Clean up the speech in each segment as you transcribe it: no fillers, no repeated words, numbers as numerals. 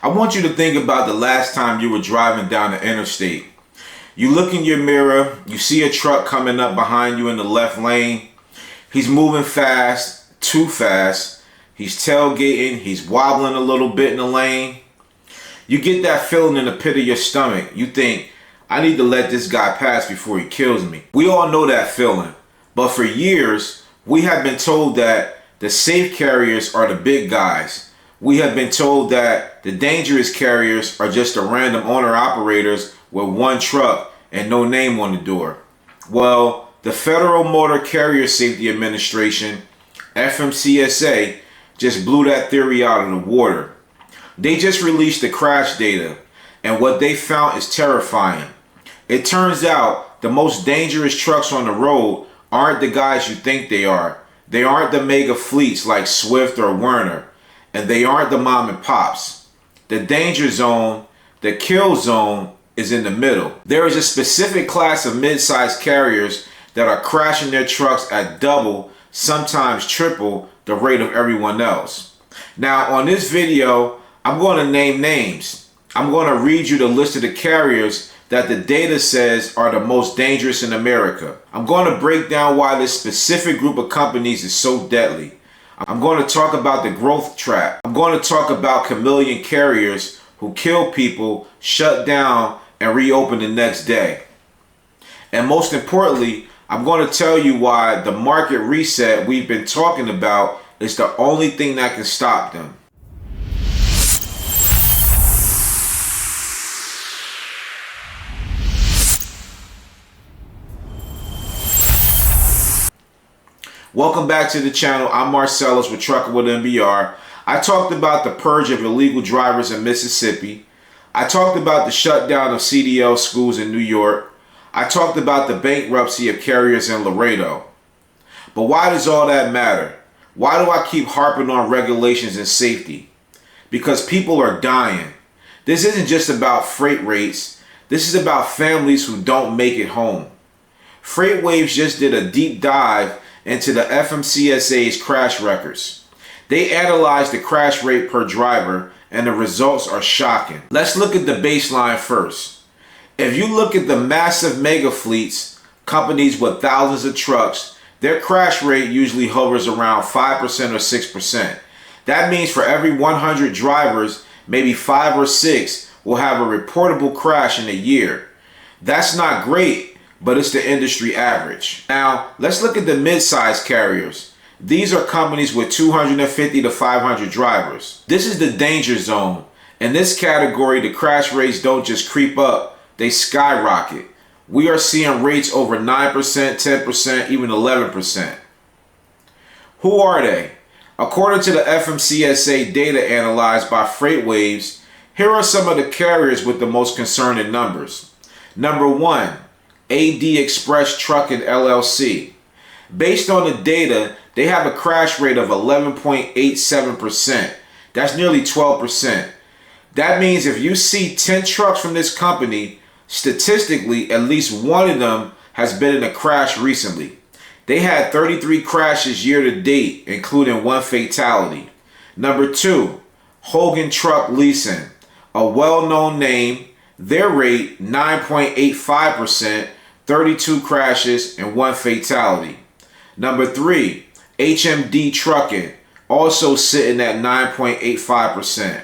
I want you to think about the last time you were driving down the interstate. You look in your mirror, you see a truck coming up behind you in the left lane. He's moving fast, too fast. He's tailgating, he's wobbling a little bit in the lane. You get that feeling in the pit of your stomach. You think, I need to let this guy pass before he kills me. We all know that feeling. But for years, we have been told that the safe carriers are the big guys. We have been told that the dangerous carriers are just the random owner-operators with one truck and no name on the door. Well, the Federal Motor Carrier Safety Administration, FMCSA, just blew that theory out of the water. They just released the crash data, and what they found is terrifying. It turns out the most dangerous trucks on the road aren't the guys you think they are. They aren't the mega fleets like Swift or Werner, and they aren't the mom and pops. The danger zone, the kill zone, is in the middle. There is a specific class of mid-sized carriers that are crashing their trucks at double, sometimes triple, the rate of everyone else. Now, on this video, I'm going to name names. I'm going to read you the list of the carriers that the data says are the most dangerous in America. I'm going to break down why this specific group of companies is so deadly. I'm going to talk about the growth trap. I'm going to talk about chameleon carriers who kill people, shut down, and reopen the next day. And most importantly, I'm going to tell you why the market reset we've been talking about is the only thing that can stop them. Welcome back to the channel. I'm Marcellus with Trucking with MBR. I talked about the purge of illegal drivers in Mississippi. I talked about the shutdown of CDL schools in New York. I talked about the bankruptcy of carriers in Laredo. But why does all that matter? Why do I keep harping on regulations and safety? Because people are dying. This isn't just about freight rates. This is about families who don't make it home. FreightWaves just did a deep dive into the FMCSA's crash records. They analyzed the crash rate per driver, and the results are shocking. Let's look at the baseline first. If you look at the massive mega fleets, companies with thousands of trucks, their crash rate usually hovers around 5% or 6%. That means for every 100 drivers, maybe 5 or 6 will have a reportable crash in a year. That's not great, but it's the industry average. Now, let's look at the mid-size carriers. These are companies with 250 to 500 drivers. This is the danger zone. In this category, the crash rates don't just creep up, they skyrocket. We are seeing rates over 9%, 10%, even 11%. Who are they? According to the FMCSA data analyzed by FreightWaves, here are some of the carriers with the most concerning numbers. Number 1, AD Express Trucking LLC. Based on the data, they have a crash rate of 11.87%. That's nearly 12%. That means if you see 10 trucks from this company, statistically, at least one of them has been in a crash recently. They had 33 crashes year to date, including 1 fatality. Number 2, Hogan Truck Leasing, a well-known name. Their rate, 9.85%, 32 crashes and 1 fatality. Number 3, HMD Trucking, also sitting at 9.85%.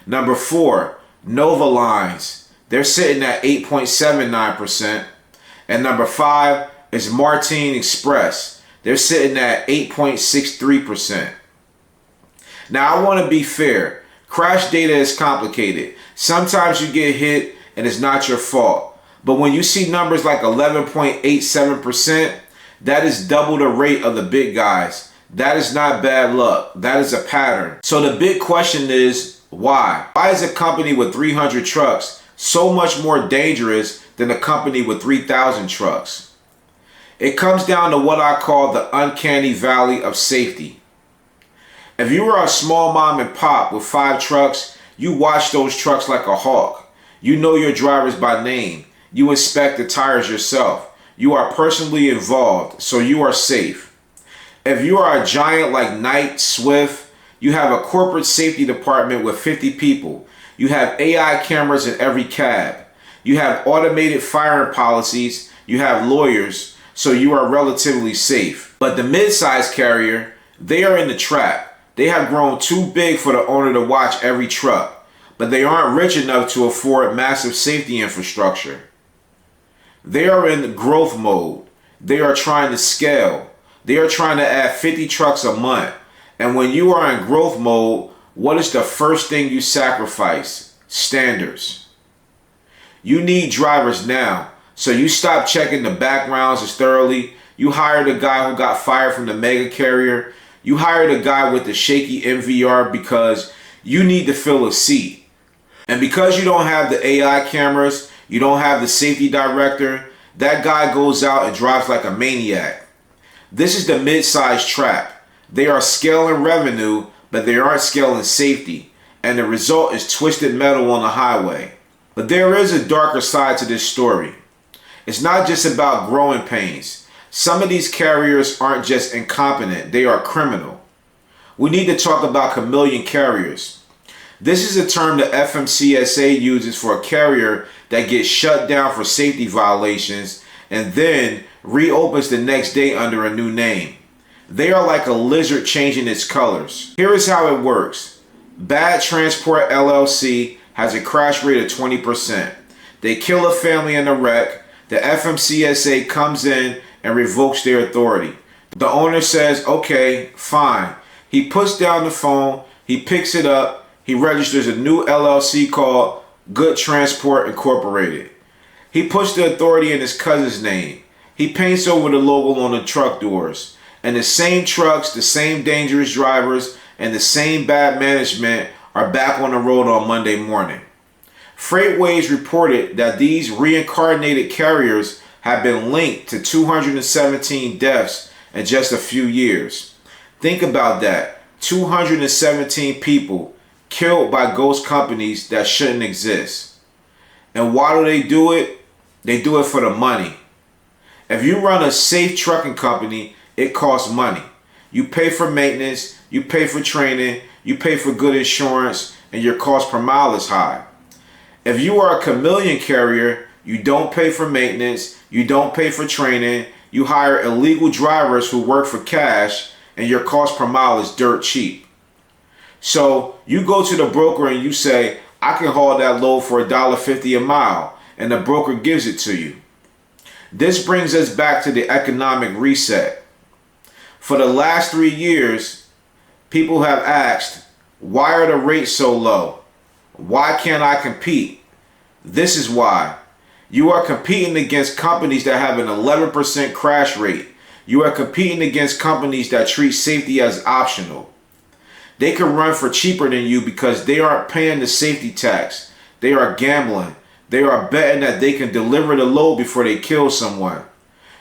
Number 4, Nova Lines, they're sitting at 8.79%. And number 5 is Martin Express, they're sitting at 8.63%. Now I want to be fair. Crash data is complicated. Sometimes you get hit and it's not your fault. But when you see numbers like 11.87%, that is double the rate of the big guys. That is not bad luck. That is a pattern. So the big question is, why? Why is a company with 300 trucks so much more dangerous than a company with 3,000 trucks? It comes down to what I call the uncanny valley of safety. If you were a small mom and pop with 5 trucks, you watch those trucks like a hawk. You know your drivers by name. You inspect the tires yourself. You are personally involved, so you are safe. If you are a giant like Knight, Swift, You have a corporate safety department with 50 people. You have AI cameras in every cab. You have automated firing policies. You have lawyers, so you are relatively safe. But the mid-size carrier, they are in the trap. They have grown too big for the owner to watch every truck, but they aren't rich enough to afford massive safety infrastructure. They are in growth mode. They are trying to scale. They are trying to add 50 trucks a month. And when you are in growth mode, what is the first thing you sacrifice? Standards. You need drivers now. So you stop checking the backgrounds as thoroughly. You hired a guy who got fired from the mega carrier. You hired a guy with the shaky MVR because you need to fill a seat. And because you don't have the AI cameras, you don't have the safety director, that guy goes out and drives like a maniac. This is the mid-size trap. They are scaling revenue, but they aren't scaling safety. And the result is twisted metal on the highway. But there is a darker side to this story. It's not just about growing pains. Some of these carriers aren't just incompetent, they are criminal. We need to talk about chameleon carriers. This is a term the FMCSA uses for a carrier that gets shut down for safety violations and then reopens the next day under a new name. They are like a lizard changing its colors. Here is how it works. Bad Transport LLC has a crash rate of 20%. They kill a family in a wreck. The FMCSA comes in and revokes their authority. The owner says, okay, fine. He puts down the phone, he picks it up, he registers a new LLC called Good Transport Incorporated. He puts the authority in his cousin's name. He paints over the logo on the truck doors. And the same trucks, the same dangerous drivers, and the same bad management are back on the road on Monday morning. FreightWaves reported that these reincarnated carriers have been linked to 217 deaths in just a few years. Think about that. 217 people killed by ghost companies that shouldn't exist. And why do they do it? They do it for the money. If you run a safe trucking company, it costs money. You pay for maintenance, you pay for training, you pay for good insurance, and your cost per mile is high. If you are a chameleon carrier, you don't pay for maintenance, you don't pay for training, you hire illegal drivers who work for cash, and your cost per mile is dirt cheap. So you go to the broker and you say, I can haul that load for $1.50 a mile, and the broker gives it to you. This brings us back to the economic reset. For the last 3 years, people have asked, why are the rates so low? Why can't I compete? This is why. You are competing against companies that have an 11% crash rate. You are competing against companies that treat safety as optional. They can run for cheaper than you because they aren't paying the safety tax. They are gambling. They are betting that they can deliver the load before they kill someone.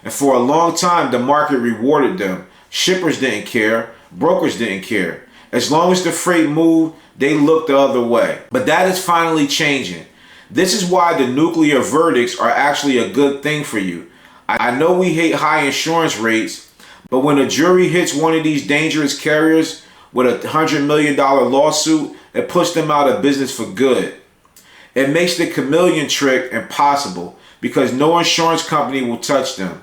And for a long time, the market rewarded them. Shippers didn't care. Brokers didn't care. As long as the freight moved, they looked the other way. But that is finally changing. This is why the nuclear verdicts are actually a good thing for you. I know we hate high insurance rates, but when a jury hits one of these dangerous carriers with a $100 million lawsuit, it puts them out of business for good. It makes the chameleon trick impossible because no insurance company will touch them.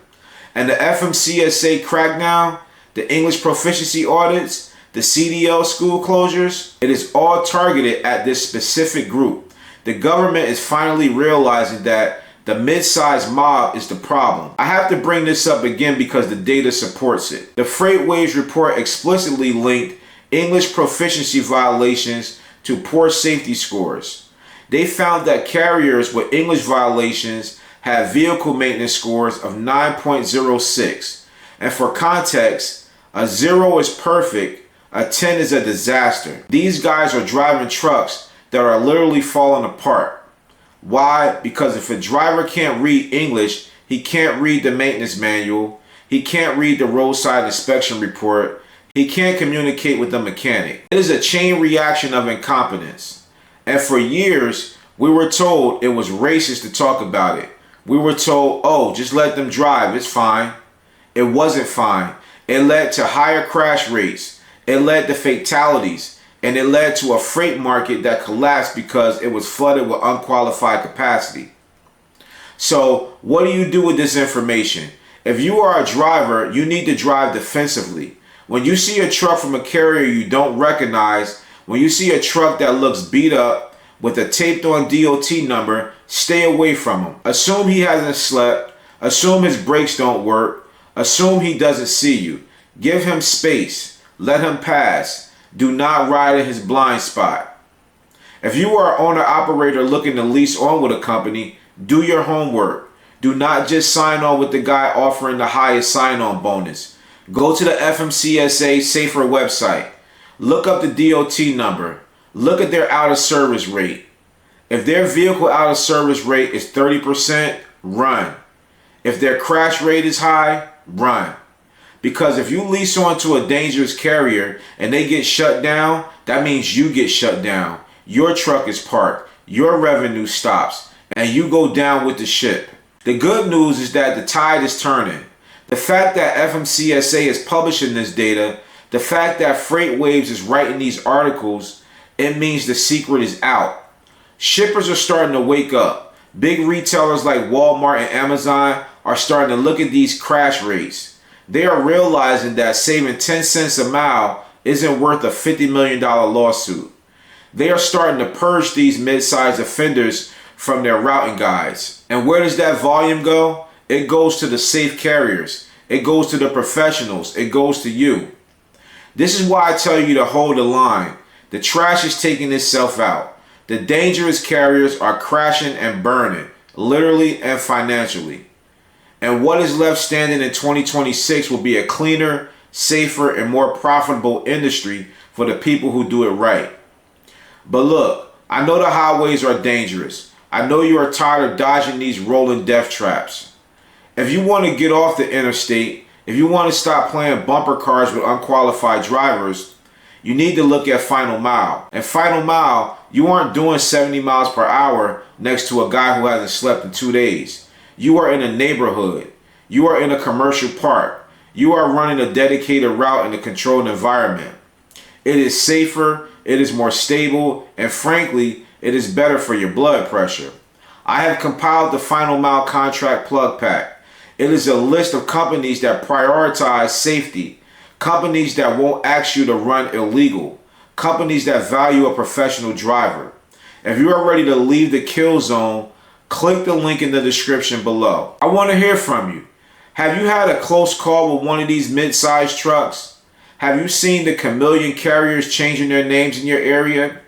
And the FMCSA crackdown, the English proficiency audits, the CDL school closures, it is all targeted at this specific group. The government is finally realizing that the mid-size mob is the problem. I have to bring this up again because the data supports it. The FreightWaves report explicitly linked English proficiency violations to poor safety scores. They found that carriers with English violations have vehicle maintenance scores of 9.06. And for context, a 0 is perfect, a 10 is a disaster. These guys are driving trucks that are literally falling apart. Why? Because if a driver can't read English, he can't read the maintenance manual, he can't read the roadside inspection report, he can't communicate with the mechanic. It is a chain reaction of incompetence. And for years, we were told it was racist to talk about it. We were told, oh, just let them drive, it's fine. It wasn't fine. It led to higher crash rates. It led to fatalities, and it led to a freight market that collapsed because it was flooded with unqualified capacity. So what do you do with this information? If you are a driver, you need to drive defensively. When you see a truck from a carrier you don't recognize, when you see a truck that looks beat up with a taped on DOT number, stay away from him. Assume he hasn't slept. Assume his brakes don't work. Assume he doesn't see you. Give him space. Let him pass. Do not ride in his blind spot. If you are an owner-operator looking to lease on with a company, do your homework. Do not just sign on with the guy offering the highest sign-on bonus. Go to the FMCSA Safer website. Look up the DOT number. Look at their out-of-service rate. If their vehicle out-of-service rate is 30%, run. If their crash rate is high, run. Because if you lease onto a dangerous carrier and they get shut down, that means you get shut down. Your truck is parked, your revenue stops, and you go down with the ship. The good news is that the tide is turning. The fact that FMCSA is publishing this data, the fact that FreightWaves is writing these articles, it means the secret is out. Shippers are starting to wake up. Big retailers like Walmart and Amazon are starting to look at these crash rates. They are realizing that saving 10 cents a mile isn't worth a $50 million lawsuit. They are starting to purge these mid-sized offenders from their routing guides. And where does that volume go? It goes to the safe carriers. It goes to the professionals. It goes to you. This is why I tell you to hold the line. The trash is taking itself out. The dangerous carriers are crashing and burning, literally and financially. And what is left standing in 2026 will be a cleaner, safer, and more profitable industry for the people who do it right. But look, I know the highways are dangerous. I know you are tired of dodging these rolling death traps. If you want to get off the interstate, if you want to stop playing bumper cars with unqualified drivers, you need to look at Final Mile. And Final Mile, you aren't doing 70 miles per hour next to a guy who hasn't slept in 2 days. You are in a neighborhood. You are in a commercial park. You are running a dedicated route in a controlled environment. It is safer, it is more stable, and frankly, it is better for your blood pressure. I have compiled the Final Mile Contract Plug Pack. It is a list of companies that prioritize safety, companies that won't ask you to run illegal, companies that value a professional driver. If you are ready to leave the kill zone, click the link in the description below. I want to hear from you. Have you had a close call with one of these mid-sized trucks? Have you seen the Chameleon carriers changing their names in your area?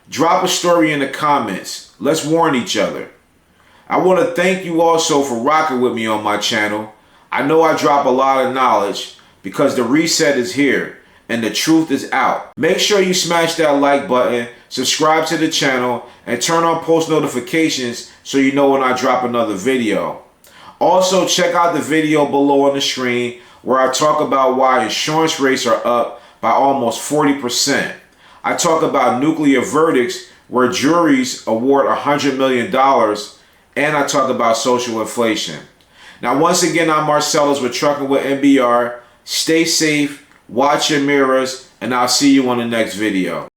Drop a story in the comments. Let's warn each other. I want to thank you also for rocking with me on my channel. I know I drop a lot of knowledge because the reset is here and the truth is out. Make sure you smash that like button, subscribe to the channel, and turn on post notifications so you know when I drop another video. Also, check out the video below on the screen where I talk about why insurance rates are up by almost 40%. I talk about nuclear verdicts where juries award $100 million, and I talk about social inflation. Now, once again, I'm Marcellus with Trucking with MBR. Stay safe, watch your mirrors, and I'll see you on the next video.